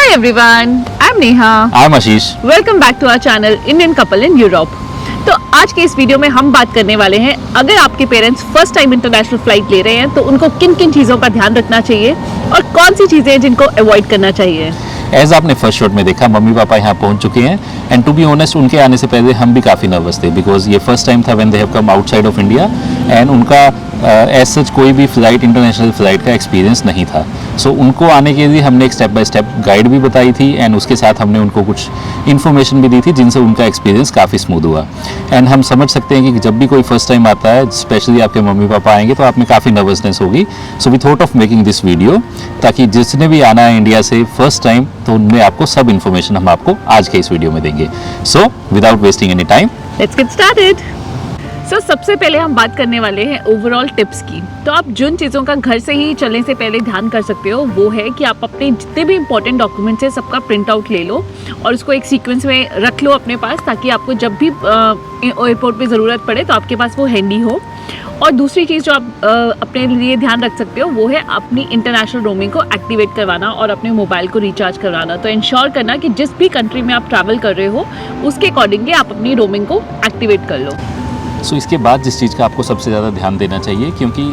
Hi everyone, I'm Neha. I'm Ashish. Welcome back to our channel Indian Couple in Europe. तो आज के इस video में हम बात करने वाले हैं, अगर आपके parents first time international flight ले रहे हैं तो उनको किन किन चीज़ों का ध्यान रखना चाहिए और कौन सी चीज़ें हैं जिनको अवॉइड करना चाहिए। एज आपने फर्स्ट शॉट में देखा, मम्मी पापा यहाँ पहुँच चुके हैं एंड टू बी ऑनेस्ट उनके आने से पहले हम भी काफ़ी नर्वस थे बिकॉज ये फर्स्ट टाइम था when they have come outside of India and उनका एज सच कोई भी फ्लाइट इंटरनेशनल फ्लाइट का एक्सपीरियंस नहीं था। सो उनको आने के लिए हमने एक स्टेप बाय स्टेप गाइड भी बताई थी एंड उसके साथ हमने उनको कुछ इन्फॉर्मेशन भी दी थी जिनसे उनका एक्सपीरियंस काफ़ी स्मूथ हुआ। एंड हम समझ सकते हैं कि जब भी कोई फर्स्ट टाइम आता है, स्पेशली आपके मम्मी पापा आएंगे तो आप में काफ़ी नर्वसनेस होगी। So we thought of making this video ताकि जिसने भी आना है इंडिया से फर्स्ट टाइम तो उनमें आपको सब इन्फॉर्मेशन हम आपको आज के इस वीडियो में देंगे। So without wasting any time let's get started. So सबसे पहले हम बात करने वाले हैं ओवरऑल टिप्स की। तो आप जिन चीज़ों का घर से ही चलने से पहले ध्यान कर सकते हो वो है कि आप अपने जितने भी इंपॉर्टेंट डॉक्यूमेंट्स हैं सबका प्रिंट आउट ले लो और उसको एक सीक्वेंस में रख लो अपने पास, ताकि आपको जब भी एयरपोर्ट पे ज़रूरत पड़े तो आपके पास वो हैंडी हो। और दूसरी चीज़ जो आप अपने लिए ध्यान रख सकते हो वो है अपनी इंटरनेशनल रोमिंग को एक्टिवेट करवाना और अपने मोबाइल को रिचार्ज करवाना। तो इंश्योर करना कि जिस भी कंट्री में आप ट्रैवल कर रहे हो उसके अकॉर्डिंगली आप अपनी रोमिंग को एक्टिवेट कर लो। सो इसके बाद जिस चीज़ का आपको सबसे ज़्यादा ध्यान देना चाहिए, क्योंकि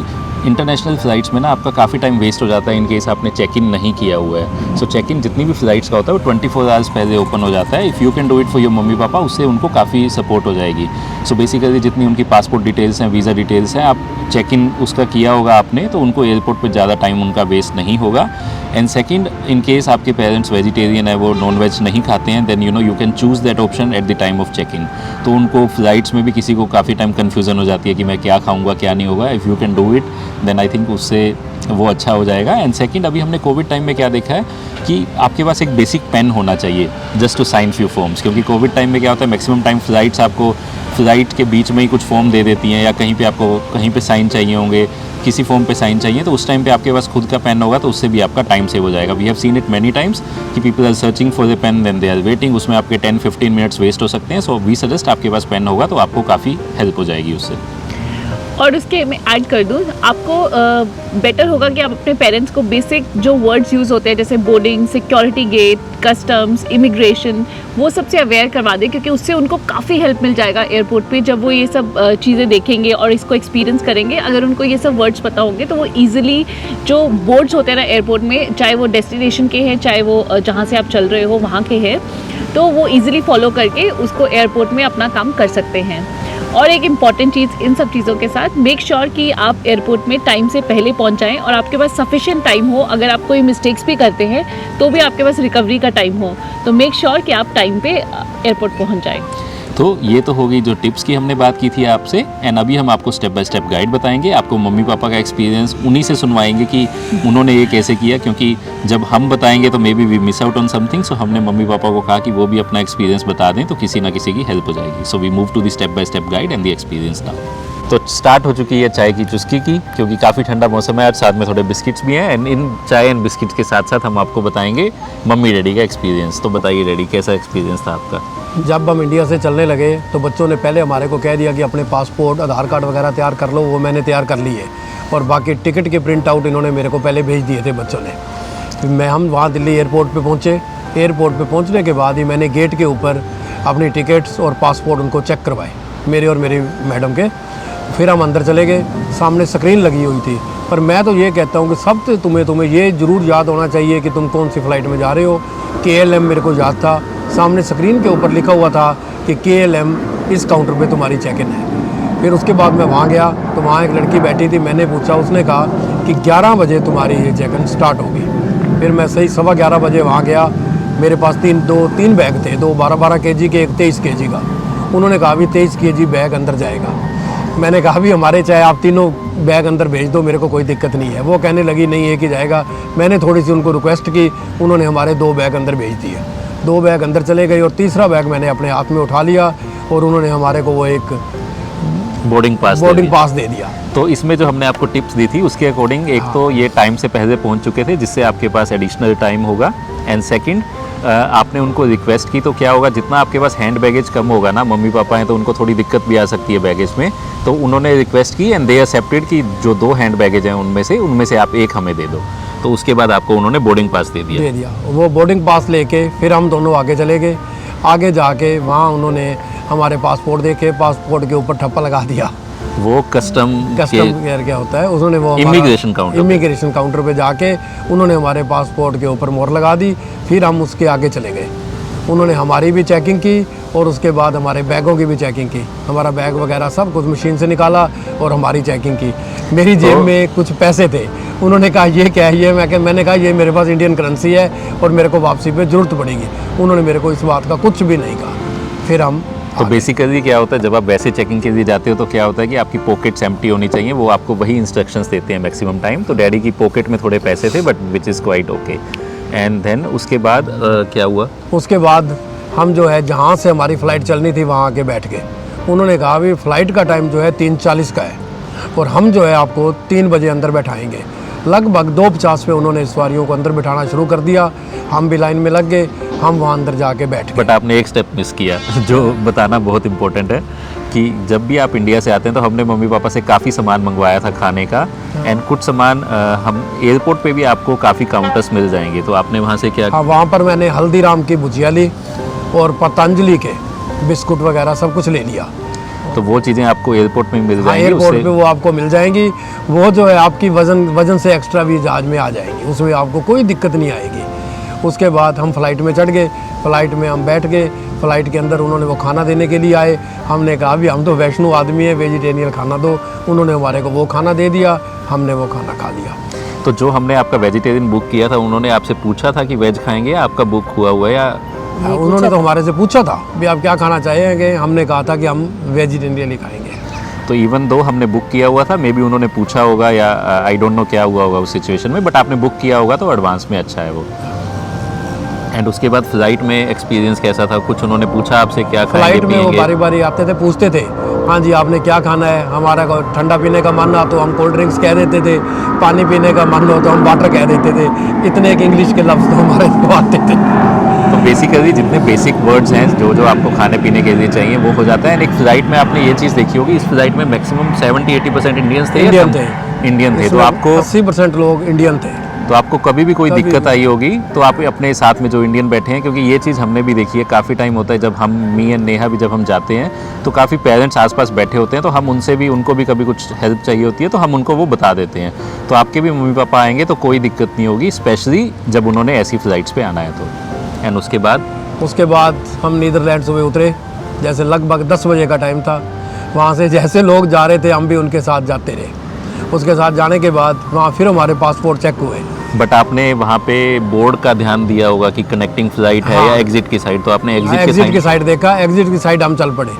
इंटरनेशनल फ़्लाइट्स में ना आपका काफ़ी टाइम वेस्ट हो जाता है इन केस आपने चेक इन नहीं किया हुआ है। सो चेक इन जितनी भी फ़्लाइट्स का होता है वो 24 आवर्स पहले ओपन हो जाता है। If you can do it for your mummy papa, उससे उनको काफ़ी सपोर्ट हो जाएगी। सो बेसिकली जितनी उनकी पासपोर्ट डिटेल्स हैं, वीज़ा डिटेल्स हैं, आप चेक इन उसका किया होगा आपने तो उनको एयरपोर्ट पर ज़्यादा टाइम उनका वेस्ट नहीं होगा। एंड सेकंड, इन केस आपके पेरेंट्स वेजिटेरियन है, वो नॉन वेज नहीं खाते हैं, then you can choose that option at the time of checking. तो उनको फ़्लाइट्स में भी किसी को काफ़ी टाइम कन्फ्यूज़न हो जाती है कि मैं क्या खाऊंगा क्या नहीं होगा। If you can do it then I think उससे वो अच्छा हो जाएगा। एंड सेकंड, अभी हमने कोविड टाइम में क्या देखा है कि आपके पास एक बेसिक पेन होना चाहिए just to sign few forms, क्योंकि कोविड टाइम में क्या होता है मैक्सिमम टाइम फ़्लाइट्स आपको फ़्लाइट के बीच में ही कुछ फॉर्म दे देती हैं या कहीं पे आपको कहीं पे साइन चाहिए होंगे, किसी फॉर्म पे साइन चाहिए, तो उस टाइम पे आपके पास खुद का पेन होगा तो उससे भी आपका टाइम सेव हो जाएगा। We have seen it many times कि people are searching for the pen then they are waiting, उसमें आपके 10-15 मिनट्स वेस्ट हो सकते हैं। सो वी सजेस्ट आपके पास पेन होगा तो आपको काफ़ी हेल्प हो जाएगी उससे। और उसके मैं ऐड कर दूँ, आपको बेटर होगा कि आप अपने पेरेंट्स को बेसिक जो वर्ड्स यूज़ होते हैं जैसे boarding, security gate, customs, immigration, वो सबसे अवेयर करवा दें, क्योंकि उससे उनको काफ़ी हेल्प मिल जाएगा एयरपोर्ट पे जब वो ये सब चीज़ें देखेंगे और इसको एक्सपीरियंस करेंगे। अगर उनको ये सब वर्ड्स पता होंगे तो वो ईजिली जो बोर्ड्स होते हैं ना एयरपोर्ट में, चाहे वो डेस्टिनेशन के हैं चाहे वो जहाँ से आप चल रहे हो वहाँ के हैं, तो वो ईजिली फॉलो करके उसको एयरपोर्ट में अपना काम कर सकते हैं। और एक इम्पॉर्टेंट चीज़ इन सब चीज़ों के साथ, मेक श्योर कि आप एयरपोर्ट में टाइम से पहले पहुंच जाएं और आपके पास सफिशिएंट टाइम हो। अगर आप कोई मिस्टेक्स भी करते हैं तो भी आपके पास रिकवरी का टाइम हो, तो मेक श्योर कि आप टाइम पे एयरपोर्ट पहुंच जाएं। तो ये तो होगी जो टिप्स की हमने बात की थी आपसे। एंड अभी हम आपको स्टेप बाय स्टेप गाइड बताएंगे, आपको मम्मी पापा का एक्सपीरियंस उन्हीं से सुनवाएंगे कि उन्होंने ये कैसे किया, क्योंकि जब हम बताएंगे तो maybe we miss out on something. So हमने मम्मी पापा को कहा कि वो भी अपना एक्सपीरियंस बता दें तो किसी ना किसी की हेल्प हो जाएगी। So we move to the step by step guide and the experience now. तो स्टार्ट हो चुकी है चाय की चुस्की की, क्योंकि काफ़ी ठंडा मौसम है और साथ में थोड़े बिस्किट्स भी हैं। एंड इन चाय एंड बिस्किट्स के साथ साथ हम आपको बताएंगे मम्मी डैडी का एक्सपीरियंस। तो बताइए डैडी, कैसा एक्सपीरियंस था आपका? जब हम इंडिया से चलने लगे तो बच्चों ने पहले हमारे को कह दिया कि अपने पासपोर्ट, आधार कार्ड वगैरह तैयार कर लो। वो मैंने तैयार कर लिए और बाकी टिकट के प्रिंट आउट इन्होंने मेरे को पहले भेज दिए थे बच्चों ने। हम वहाँ दिल्ली एयरपोर्ट पे पहुँचे। एयरपोर्ट पे पहुँचने के बाद ही मैंने गेट के ऊपर अपनी टिकट्स और पासपोर्ट उनको चेक करवाए, मेरे और मेरी मैडम के। फिर हम अंदर चले गए, सामने स्क्रीन लगी हुई थी। पर मैं तो ये कहता हूँ कि सबसे तुम्हें ये ज़रूर याद होना चाहिए कि तुम कौन सी फ़्लाइट में जा रहे हो। KLM मेरे को याद था, सामने स्क्रीन के ऊपर लिखा हुआ था कि KLM इस काउंटर पे तुम्हारी चेक इन है। फिर उसके बाद मैं वहाँ गया तो वहाँ एक लड़की बैठी थी, मैंने पूछा, उसने कहा कि 11 बजे तुम्हारी ये चेक इन स्टार्ट होगी। फिर मैं सही 11:15 बजे वहाँ गया। मेरे पास तीन बैग थे, 2 12-12 kg के, एक 23 kg का। उन्होंने कहा अभी 23 kg बैग अंदर जाएगा। मैंने कहा भी हमारे चाहे आप तीनों बैग अंदर भेज दो, मेरे को कोई दिक्कत नहीं है। वो कहने लगी नहीं एक ही जाएगा। मैंने थोड़ी सी उनको रिक्वेस्ट की, उन्होंने हमारे 2 बैग अंदर भेज दिए। 2 बैग अंदर चले गए और तीसरा बैग मैंने अपने हाथ में उठा लिया और उन्होंने हमारे को वो एक बोर्डिंग पास दे दिया। तो इसमें जो हमने आपको टिप्स दी थी उसके अकॉर्डिंग, एक तो ये टाइम से पहले पहुंच चुके थे जिससे आपके पास एडिशनल टाइम होगा। एंड सेकंड, आपने उनको रिक्वेस्ट की तो क्या होगा, जितना आपके पास हैंड बैगेज कम होगा ना, मम्मी पापा हैं तो उनको थोड़ी दिक्कत भी आ सकती है बैगेज में, तो उन्होंने रिक्वेस्ट की एंड दे एक्सेप्टेड कि जो 2 हैंड बैगेज हैं उनमें से आप एक हमें दे दो। तो उसके बाद आपको उन्होंने बोर्डिंग पास दे दिया। दे दिया। वो बोर्डिंग पास लेके फिर हम दोनों आगे चले गए। आगे जाके वहाँ उन्होंने हमारे पासपोर्ट देखे, पासपोर्ट के ऊपर ठप्पा लगा दिया। वो कस्टम केयर क्या होता है, उन्होंने वो इमिग्रेशन काउंटर पे जाके उन्होंने हमारे पासपोर्ट के ऊपर मोहर लगा दी। फिर हम उसके आगे चले गए। उन्होंने हमारी भी चेकिंग की और उसके बाद हमारे बैगों की भी चेकिंग की। हमारा बैग वगैरह सब कुछ मशीन से निकाला और हमारी चेकिंग की। मेरी जेब में कुछ पैसे थे। उन्होंने कहा ये क्या है, ये मैंने कहा ये मेरे पास इंडियन करेंसी है और मेरे को वापसी पे ज़रूरत पड़ेगी। उन्होंने मेरे को इस बात का कुछ भी नहीं कहा। फिर हम तो बेसिकली क्या होता है, जब आप वैसे चेकिंग के लिए जाते हो तो क्या होता है कि आपकी पॉकेट्स एम्प्टी होनी चाहिए। वो आपको वही इंस्ट्रक्शंस देते हैं मैक्सिमम टाइम। तो डैडी की पॉकेट में थोड़े पैसे थे, but which is quite okay. And then उसके बाद क्या हुआ? उसके बाद हम जो है जहाँ से हमारी फ़्लाइट चलनी थी वहाँ आके बैठ गए। उन्होंने कहा अभी फ़्लाइट का टाइम जो है 3:40 का है और हम जो है आपको 3 बजे अंदर बैठाएंगे। लगभग 2:50 पे उन्होंने सवारियों को अंदर बिठाना शुरू कर दिया। हम भी लाइन में लग गए। हम वहाँ अंदर जाके बैठ गए। बट आपने एक स्टेप मिस किया जो बताना बहुत इंपॉर्टेंट है कि जब भी आप इंडिया से आते हैं तो हमने मम्मी पापा से काफ़ी सामान मंगवाया था खाने का। एंड कुछ सामान हम एयरपोर्ट पे भी आपको काफ़ी काउंटर्स मिल जाएंगे। तो आपने वहाँ से क्या? हाँ, वहाँ पर मैंने हल्दीराम की भुजिया ली और पतंजलि के बिस्कुट वगैरह सब कुछ ले लिया। तो वो चीज़ें आपको एयरपोर्ट में मिल हाँ, जाएंगी। एयरपोर्ट पे वो आपको मिल जाएंगी। वो जो है आपकी वज़न से एक्स्ट्रा भी जहाज में आ जाएंगी। उसमें आपको कोई दिक्कत नहीं आएगी। उसके बाद हम फ़्लाइट में चढ़ गए। फ़्लाइट में हम बैठ गए। फ़्लाइट के अंदर उन्होंने वो खाना देने के लिए आए। हमने कहा अभी हम तो वैष्णो आदमी है, वेजिटेरियन खाना दो। उन्होंने हमारे को वो खाना दे दिया। हमने वो खाना खा लिया। तो जो हमने आपका वेजिटेरियन बुक किया था, उन्होंने आपसे पूछा था कि वेज खाएंगे, आपका बुक हुआ है या? उन्होंने तो हमारे से पूछा था भी आप क्या खाना चाहेंगे। हमने कहा था कि हम वेजिटेरियन ही खाएंगे। तो इवन दो हमने बुक किया हुआ था, मे बी उन्होंने पूछा होगा या आई डोंट नो क्या हुआ होगा उस सिचुएशन में, बट आपने बुक किया होगा तो एडवांस में अच्छा है वो। एंड उसके बाद फ्लाइट में एक्सपीरियंस कैसा था? कुछ उन्होंने पूछा आपसे क्या खाएंगे फ्लाइट में पिएंगे? वो बारी बारी आते थे, पूछते थे हाँ जी आपने क्या खाना है। हमारा को ठंडा पीने का मन हो तो हम कोल्ड ड्रिंक्स कह देते थे, पानी पीने का मन हो तो हम वाटर कह देते थे। इतने एक इंग्लिश के लफ्ज़ तो हमारे को आते थे। तो बेसिकली जितने बेसिक वर्ड्स हैं जो आपको खाने पीने के लिए चाहिए वो हो जाता है। एंड एक फ्लाइट में आपने ये चीज़ देखी होगी, इस फ्लाइट में मैक्सिमम 70-80% इंडियंस थे। इंडियन थे। तो आपको 80% लोग इंडियन थे। तो आपको कभी भी कोई दिक्कत आई होगी तो आप अपने साथ में जो इंडियन बैठे हैं, क्योंकि ये चीज़ हमने भी देखी है। काफ़ी टाइम होता है जब हम मी एंड नेहा भी जब हम जाते हैं तो काफ़ी पेरेंट्स आसपास बैठे होते हैं, तो हम उनसे भी उनको भी कभी कुछ हेल्प चाहिए होती है तो हम उनको वो बता देते हैं। तो आपके भी मम्मी पापा आएंगे तो कोई दिक्कत नहीं होगी, स्पेशली जब उन्होंने ऐसी फ़्लाइट्स पे आना है तो। एंड उसके बाद हम नीदरलैंड सुबह उतरे। जैसे लगभग 10 बजे का टाइम था। वहाँ से जैसे लोग जा रहे थे हम भी उनके साथ जाते रहे। उसके साथ जाने के बाद वहाँ फिर हमारे पासपोर्ट चेक हुए। बट आपने वहाँ पे बोर्ड का ध्यान दिया होगा कि कनेक्टिंग फ्लाइट है या एग्जिट की साइड, तो आपने एग्जिट की साइड देखा। एग्जिट की साइड हम चल पड़े।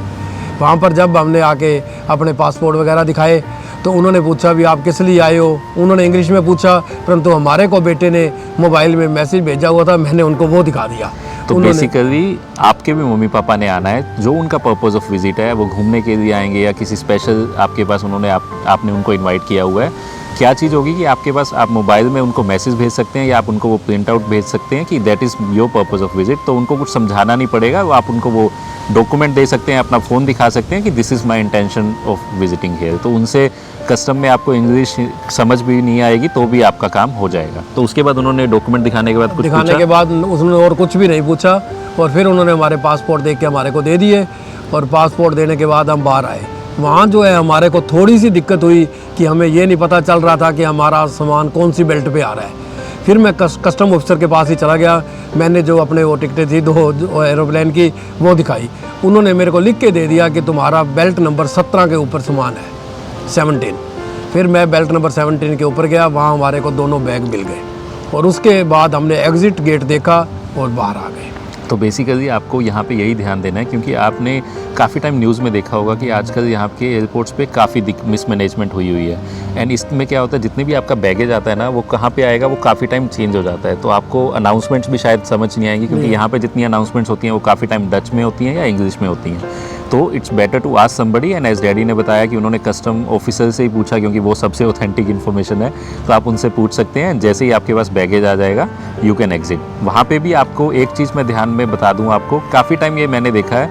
वहाँ पर जब हमने आके अपने पासपोर्ट वगैरह दिखाए तो उन्होंने पूछा भी आप किस लिए आए हो। उन्होंने इंग्लिश में पूछा, परंतु हमारे को बेटे ने मोबाइल में मैसेज भेजा हुआ था, मैंने उनको वो दिखा दिया। तो बेसिकली आपके भी मम्मी पापा ने आना है, जो उनका पर्पस ऑफ विजिट है वो घूमने के लिए आएंगे या किसी स्पेशल आपके पास उन्होंने आपने उनको इनवाइट किया हुआ है। क्या चीज़ होगी कि आपके पास आप मोबाइल में उनको मैसेज भेज सकते हैं या आप उनको वो प्रिंट आउट भेज सकते हैं कि that is your purpose of visit. तो उनको कुछ समझाना नहीं पड़ेगा, आप उनको वो डॉक्यूमेंट दे सकते हैं, अपना फ़ोन दिखा सकते हैं कि this is my intention of visiting here. तो उनसे कस्टम में आपको इंग्लिश समझ भी नहीं आएगी तो भी आपका काम हो जाएगा। तो उसके बाद उन्होंने डॉक्यूमेंट दिखाने के बाद के बाद उसने और कुछ भी नहीं पूछा और फिर उन्होंने हमारे पासपोर्ट देख के हमारे को दे दिए और पासपोर्ट देने के बाद हम बाहर आए। वहाँ जो है हमारे को थोड़ी सी दिक्कत हुई कि हमें ये नहीं पता चल रहा था कि हमारा सामान कौन सी बेल्ट पे आ रहा है। फिर मैं कस्टम ऑफिसर के पास ही चला गया। मैंने जो अपने वो टिकटें थी 2 एरोप्लेन की वो दिखाई। उन्होंने मेरे को लिख के दे दिया कि तुम्हारा बेल्ट नंबर 17 के ऊपर सामान है, 17। फिर मैं बेल्ट नंबर 17 के ऊपर गया। वहाँ हमारे को दोनों बैग मिल गए और उसके बाद हमने एग्ज़िट गेट देखा और बाहर आ गए। तो बेसिकली आपको यहाँ पे यही ध्यान देना है, क्योंकि आपने काफ़ी टाइम न्यूज़ में देखा होगा कि आजकल यहाँ के एयरपोर्ट्स पे काफ़ी मिसमैनेजमेंट हुई है। एंड इसमें क्या होता है, जितने भी आपका बैगेज आता है ना वो कहाँ पे आएगा वो काफ़ी टाइम चेंज हो जाता है। तो आपको अनाउंसमेंट्स भी शायद समझ नहीं आएंगी, क्योंकि यहाँ पे जितनी अनाउंसमेंट्स होती हैं वो काफ़ी टाइम डच में होती हैं या इंग्लिश में होती हैं। तो it's better to ask somebody. And as daddy ने बताया कि उन्होंने कस्टम ऑफिसर से ही पूछा, क्योंकि वो सबसे ऑथेंटिक इन्फॉर्मेशन है, तो आप उनसे पूछ सकते हैं। जैसे ही आपके पास बैगेज आ जाएगा यू कैन एग्जिट। वहाँ पे भी आपको एक चीज़ मैं ध्यान में बता दूँ आपको, काफ़ी टाइम ये मैंने देखा है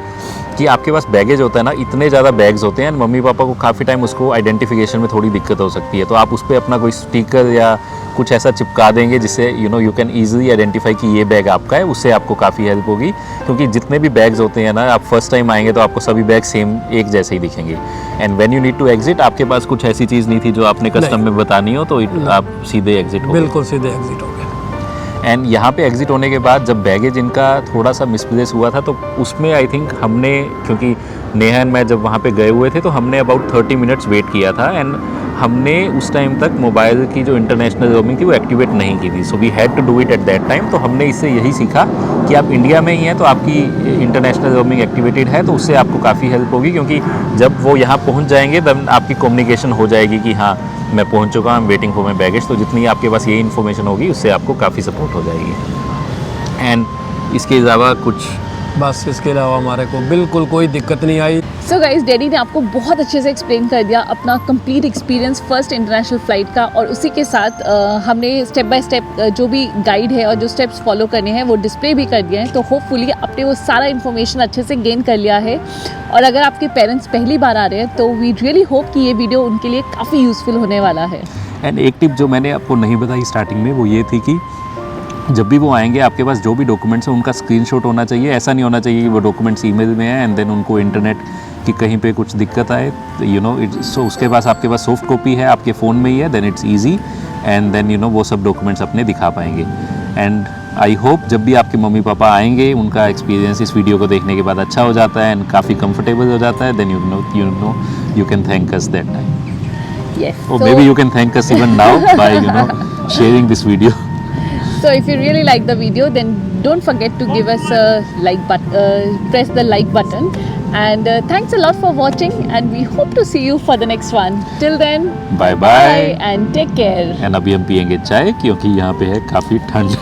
कि आपके पास बैगेज होता है ना, इतने ज़्यादा बैग्स होते हैं, मम्मी पापा को काफ़ी टाइम उसको आइडेंटिफिकेशन में थोड़ी दिक्कत हो सकती है। तो आप उस पर अपना कोई स्टिकर या कुछ ऐसा चिपका देंगे जिससे यू कैन ईजिली आइडेंटिफाई कि ये बैग आपका है, उससे आपको काफ़ी हेल्प होगी। क्योंकि जितने भी बैग्स होते हैं ना, आप फर्स्ट टाइम आएंगे तो आपको सभी बैग सेम एक जैसे ही दिखेंगे। And when you need to exit, आपके पास कुछ ऐसी चीज़ नहीं थी जो आपने कस्टम में बतानी हो, तो आप सीधे एग्जिट हो गए। बिल्कुल सीधे एग्जिट हो गए। एंड यहाँ पे एग्जिट होने के बाद जब बैगेज इनका थोड़ा सा मिसप्लेस हुआ था, तो उसमें आई थिंक हमने, क्योंकि नेहा एंड मैं जब वहाँ पे गए हुए थे तो हमने अबाउट 30 मिनट्स वेट किया था। एंड हमने उस टाइम तक मोबाइल की जो इंटरनेशनल रोमिंग थी वो एक्टिवेट नहीं की थी। So we had to do it at that time. तो हमने इससे यही सीखा कि आप इंडिया में ही हैं तो आपकी इंटरनेशनल रोमिंग एक्टिवेटेड है, तो उससे आपको काफ़ी हेल्प होगी। क्योंकि जब वो यहाँ पहुँच जाएंगे तब आपकी कम्युनिकेशन हो जाएगी कि हाँ मैं पहुँच चुका हूँ, वेटिंग फॉर माई बैगेज। तो जितनी आपके पास ये इन्फॉर्मेशन होगी उससे आपको काफ़ी सपोर्ट हो जाएगी। एंड इसके अलावा कुछ बस इसके अलावा हमारे को बिल्कुल कोई दिक्कत नहीं आई। सो गाइस, डैडी ने आपको बहुत अच्छे से एक्सप्लेन कर दिया अपना complete experience first international flight का, और उसी के साथ हमने स्टेप बाय स्टेप जो भी गाइड है और जो स्टेप्स फॉलो करने हैं वो डिस्प्ले भी कर दिए हैं। तो होपफुली आपने वो सारा इन्फॉर्मेशन अच्छे से गेन कर लिया है। और अगर आपके पेरेंट्स पहली बार आ रहे हैं तो वी रियली होप कि ये वीडियो उनके लिए काफ़ी यूज़फुल होने वाला है। एंड एक टिप जो मैंने आपको नहीं बताई स्टार्टिंग में, वो ये थी कि जब भी वो आएंगे आपके पास जो भी डॉक्यूमेंट्स हैं उनका स्क्रीनशॉट होना चाहिए। ऐसा नहीं होना चाहिए कि वो डॉक्यूमेंट्स ईमेल में हैं एंड देन उनको इंटरनेट की कहीं पे कुछ दिक्कत आए, सो उसके पास आपके पास सॉफ्ट कॉपी है, आपके फ़ोन में ही है, then it's easy. And then वो सब डॉक्यूमेंट्स अपने दिखा पाएंगे। एंड आई होप जब भी आपके मम्मी पापा आएंगे उनका एक्सपीरियंस इस वीडियो को देखने के बाद अच्छा हो जाता है एंड काफ़ी कंफर्टेबल हो जाता है, then you can thank us that time. Yes. Or maybe you can thank us even now by sharing this video. So if you really like the video, then don't forget to give us a press the like button, and thanks a lot for watching, and we hope to see you for the next one. Till then, Bye bye. and take care. And अभी हम पियेंगे चाय क्योंकि यहाँ पे है काफ़ी ठंड।